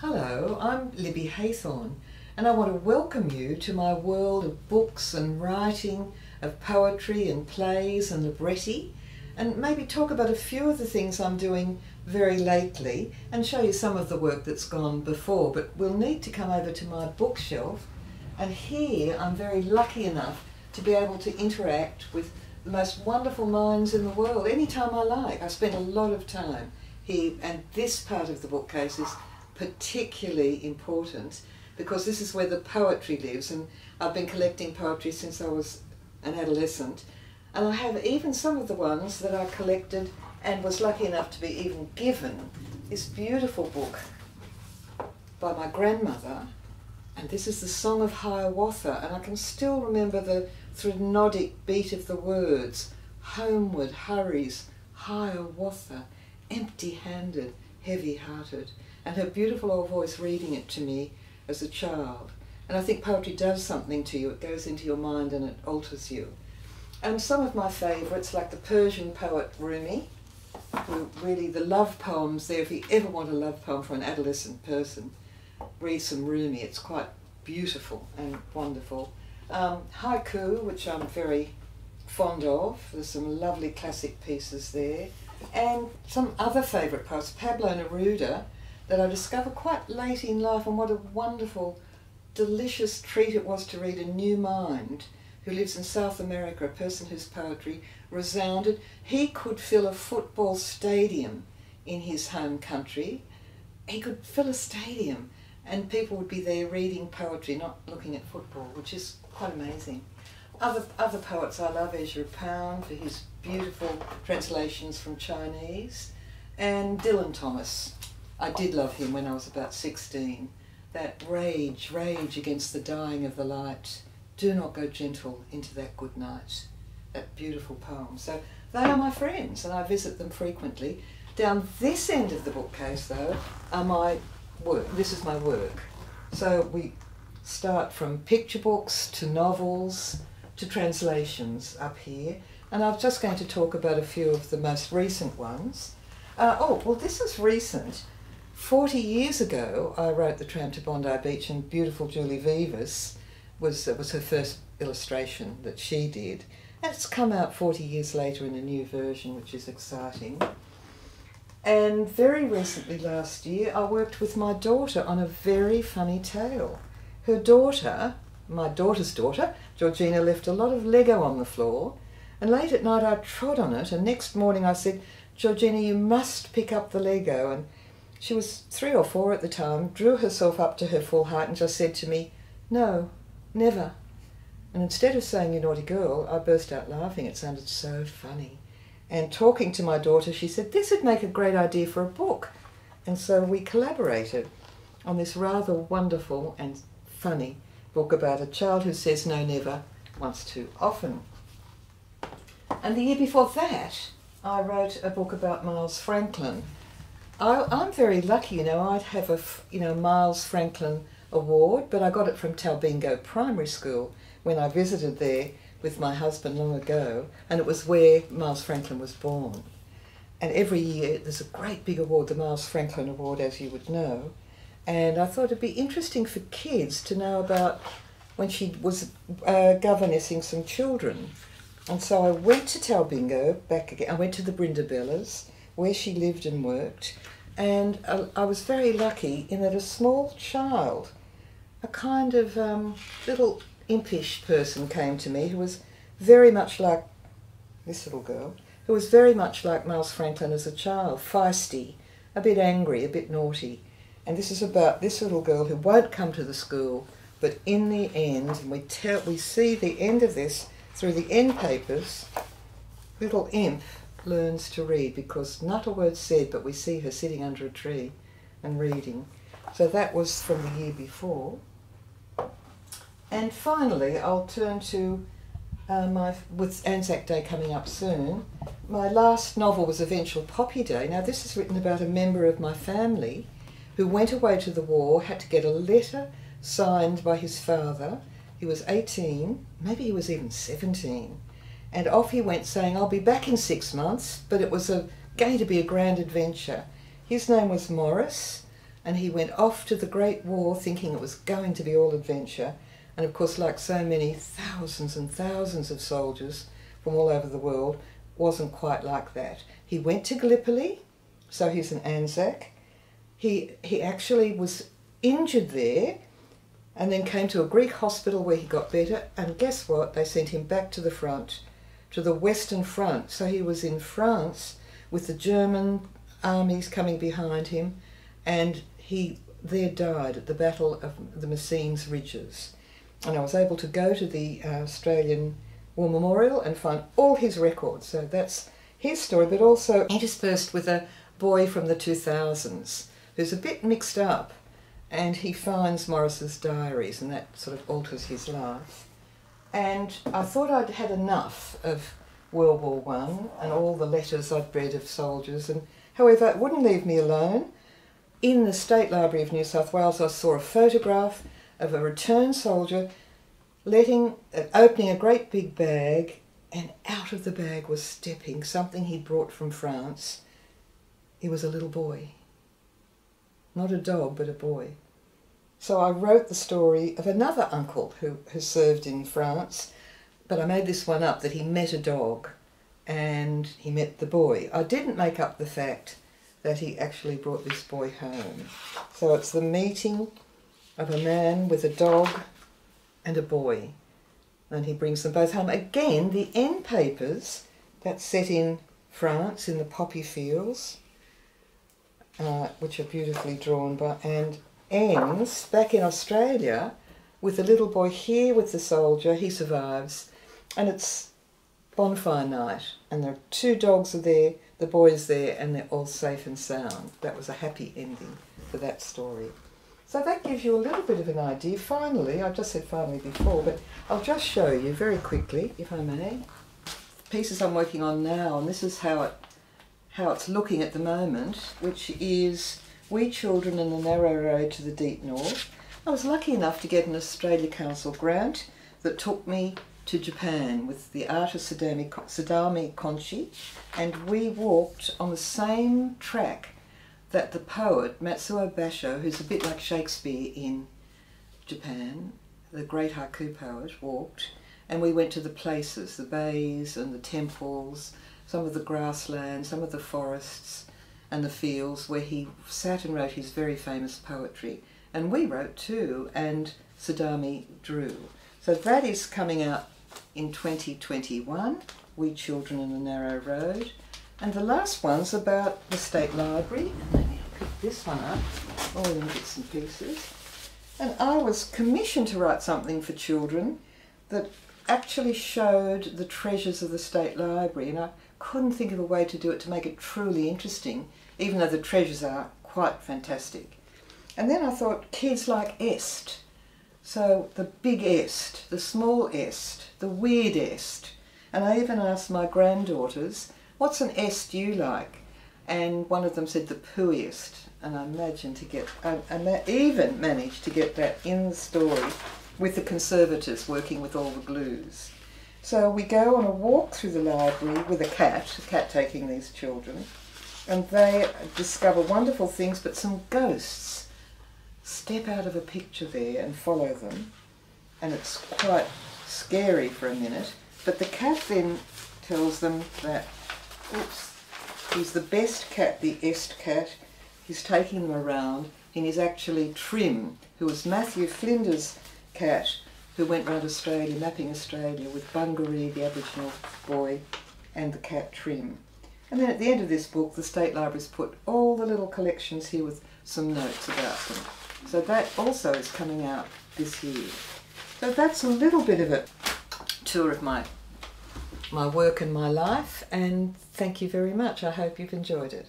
Hello, I'm Libby Haythorne, and I want to welcome you to my world of books and writing, of poetry and plays and libretti, and maybe talk about a few of the things I'm doing very lately and show you some of the work that's gone before. But we'll need to come over to my bookshelf, and here I'm very lucky enough to be able to interact with the most wonderful minds in the world anytime I like. I spend a lot of time here, and this part of the bookcase is particularly important because this is where the poetry lives, and I've been collecting poetry since I was an adolescent, and I have even some of the ones that I collected and was lucky enough to be even given this beautiful book by my grandmother, and this is the Song of Hiawatha, and I can still remember the threnodic beat of the words. Homeward hurries Hiawatha, empty-handed, heavy-hearted, and her beautiful old voice reading it to me as a child. And I think poetry does something to you. It goes into your mind and it alters you. And some of my favourites, like the Persian poet Rumi, who really, the love poems there, if you ever want a love poem for an adolescent person, read some Rumi. It's quite beautiful and wonderful. Haiku, which I'm very fond of. There's some lovely classic pieces there. And some other favourite poets, Pablo Neruda, that I discovered quite late in life, and what a wonderful, delicious treat it was to read A New Mind, who lives in South America, a person whose poetry resounded. He could fill a football stadium in his home country. He could fill a stadium and people would be there reading poetry, not looking at football, which is quite amazing. Other poets I love, Ezra Pound for his beautiful translations from Chinese, and Dylan Thomas. I did love him when I was about 16. That rage against the dying of the light. Do not go gentle into that good night. That beautiful poem. So they are my friends and I visit them frequently. Down this end of the bookcase though are my work. This is my work. So we start from picture books to novels to translations up here. And I'm just going to talk about a few of the most recent ones. This is recent. 40 years ago, I wrote The Tramp to Bondi Beach, and beautiful Julie Vivas was her first illustration that she did. And it's come out 40 years later in a new version, which is exciting. And very recently, last year, I worked with my daughter on a very funny tale. Her daughter, my daughter's daughter, Georgina, left a lot of Lego on the floor, and late at night I trod on it, and next morning I said, Georgina, you must pick up the Lego. And she was 3 or 4 at the time, drew herself up to her full height and just said to me, no, never. And instead of saying, you naughty girl, I burst out laughing. It sounded so funny. And talking to my daughter, she said, this would make a great idea for a book. And so we collaborated on this rather wonderful and funny book about a child who says no never once too often. And the year before that, I wrote a book about Miles Franklin. I'm very lucky, I'd have a Miles Franklin Award, but I got it from Talbingo Primary School when I visited there with my husband long ago, and it was where Miles Franklin was born. And every year there's a great big award, the Miles Franklin Award, as you would know, and I thought it'd be interesting for kids to know about when she was governessing some children. And so I went to Talbingo, back again, I went to the Brindabellas, where she lived and worked, and I was very lucky in that a small child, a kind of little impish person came to me who was very much like this little girl, who was very much like Miles Franklin as a child, feisty, a bit angry, a bit naughty. And this is about this little girl who won't come to the school, but in the end, and we see the end of this through the end papers, little imp learns to read, because not a word said, but we see her sitting under a tree and reading. So that was from the year before. And finally, I'll turn to with Anzac Day coming up soon, my last novel was Eventual Poppy Day. Now this is written about a member of my family who went away to the war, had to get a letter signed by his father. He was 18, maybe he was even 17, and off he went saying, I'll be back in 6 months, but it was going to be a grand adventure. His name was Morris, and he went off to the Great War thinking it was going to be all adventure. And of course, like so many thousands and thousands of soldiers from all over the world, wasn't quite like that. He went to Gallipoli, so he's an Anzac. He actually was injured there and then came to a Greek hospital where he got better, and guess what? They sent him back to the front, to the Western Front. So he was in France with the German armies coming behind him, and he there died at the Battle of the Messines Ridges. And I was able to go to the Australian War Memorial and find all his records. So that's his story, but also interspersed with a boy from the 2000s who's a bit mixed up, and he finds Morris's diaries, and that sort of alters his life. And I thought I'd had enough of World War One and all the letters I'd read of soldiers, and however, it wouldn't leave me alone. In the State Library of New South Wales, I saw a photograph of a returned soldier opening a great big bag, and out of the bag was stepping something he'd brought from France. He was a little boy. Not a dog, but a boy. So I wrote the story of another uncle who has served in France, but I made this one up, that he met a dog and he met the boy. I didn't make up the fact that he actually brought this boy home. So it's the meeting of a man with a dog and a boy, and he brings them both home. Again, the end papers, that's set in France in the poppy fields, which are beautifully drawn by, and ends back in Australia with the little boy here with the soldier. He survives, and it's bonfire night, and the two dogs are there, the boy's there, and they're all safe and sound. That was a happy ending for that story. So that gives you a little bit of an idea. Finally, I just said finally before, but I'll just show you very quickly, if I may, the pieces I'm working on now, and this is how it's looking at the moment, which is We Children in the Narrow Road to the Deep North. I was lucky enough to get an Australia Council grant that took me to Japan with the artist Sadami Konchi, and we walked on the same track that the poet Matsuo Basho, who's a bit like Shakespeare in Japan, the great haiku poet, walked, and we went to the places, the bays and the temples, some of the grasslands, some of the forests and the fields where he sat and wrote his very famous poetry. And we wrote too, and Sadami drew. So that is coming out in 2021, We Children in the Narrow Road. And the last one's about the State Library. And maybe I'll pick this one up, all in bits and pieces. And I was commissioned to write something for children that actually showed the treasures of the State Library, and I couldn't think of a way to do it to make it truly interesting, even though the treasures are quite fantastic. And then I thought, kids like Est. So the big Est, the small Est, the weird Est. And I even asked my granddaughters, what's an Est you like? And one of them said the pooiest. And I even managed to get that in the story with the conservators working with all the glues. So we go on a walk through the library with a cat taking these children, and they discover wonderful things, but some ghosts step out of a picture there and follow them, and it's quite scary for a minute. But the cat then tells them that, oops, he's the best cat, the Est cat. He's taking them around, and he's actually Trim, who was Matthew Flinder's cat, who went round Australia, mapping Australia with Bungaree, the Aboriginal boy, and the cat Trim. And then at the end of this book, the State Library's put all the little collections here with some notes about them. So that also is coming out this year. So that's a little bit of a tour of my work and my life, and thank you very much. I hope you've enjoyed it.